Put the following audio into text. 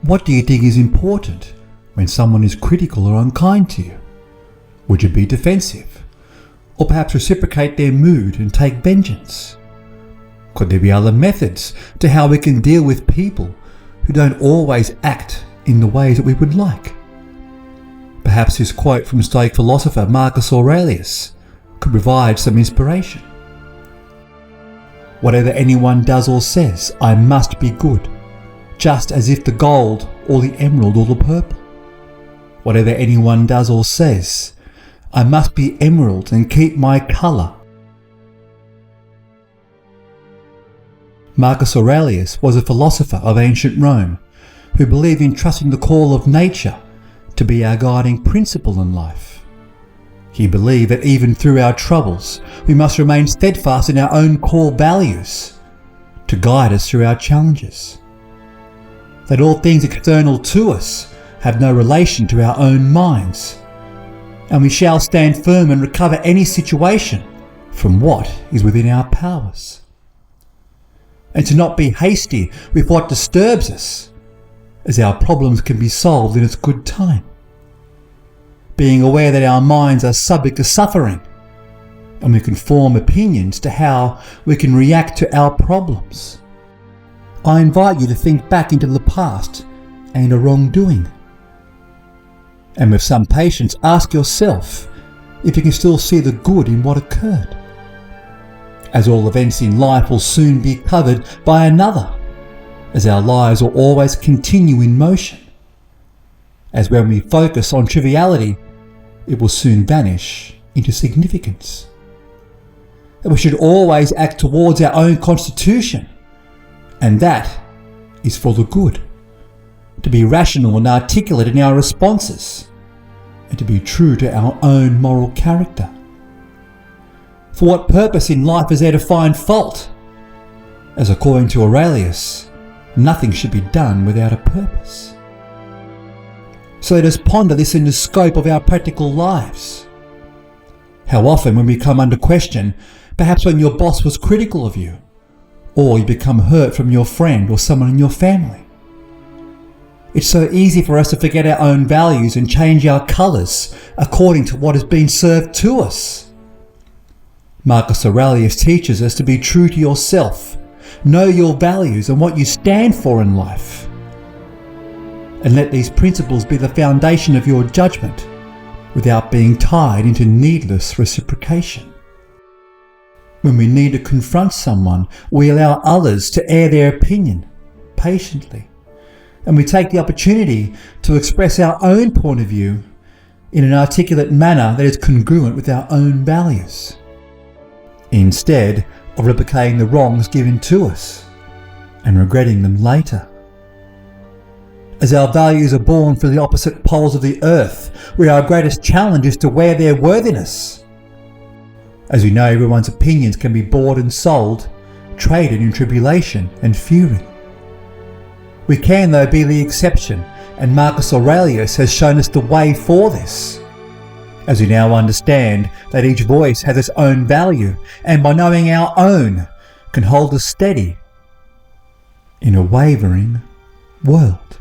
What do you think is important when someone is critical or unkind to you? Would you be defensive? Or perhaps reciprocate their mood and take vengeance? Could there be other methods to how we can deal with people who don't always act in the ways that we would like? Perhaps this quote from stoic philosopher Marcus Aurelius could provide some inspiration. Whatever anyone does or says, I must be good, just as if the gold or the emerald or the purple. Whatever anyone does or says, I must be emerald and keep my colour. Marcus Aurelius was a philosopher of ancient Rome who believed in trusting the call of nature to be our guiding principle in life. He believed that even through our troubles, we must remain steadfast in our own core values to guide us through our challenges. That all things external to us have no relation to our own minds, and we shall stand firm and recover any situation from what is within our powers. And to not be hasty with what disturbs us, as our problems can be solved in its good time. Being aware that our minds are subject to suffering, and we can form opinions to how we can react to our problems. I invite you to think back into the past and a wrongdoing. And with some patience, ask yourself if you can still see the good in what occurred. As all events in life will soon be covered by another, as our lives will always continue in motion. As when we focus on triviality, it will soon vanish into significance. That we should always act towards our own constitution, and that is for the good. To be rational and articulate in our responses, and to be true to our own moral character. For what purpose in life is there to find fault? As according to Aurelius, nothing should be done without a purpose. So let us ponder this in the scope of our practical lives. How often when we come under question, perhaps when your boss was critical of you, or you become hurt from your friend or someone in your family. It's so easy for us to forget our own values and change our colours according to what has been served to us. Marcus Aurelius teaches us to be true to yourself, know your values and what you stand for in life, and let these principles be the foundation of your judgment without being tied into needless reciprocation. When we need to confront someone, we allow others to air their opinion patiently, and we take the opportunity to express our own point of view in an articulate manner that is congruent with our own values, instead of replicating the wrongs given to us and regretting them later. As our values are born from the opposite poles of the earth, where our greatest challenge is to wear their worthiness. As we know, everyone's opinions can be bought and sold, traded in tribulation and fury. We can, though, be the exception, and Marcus Aurelius has shown us the way for this, as we now understand that each voice has its own value, and by knowing our own, can hold us steady in a wavering world.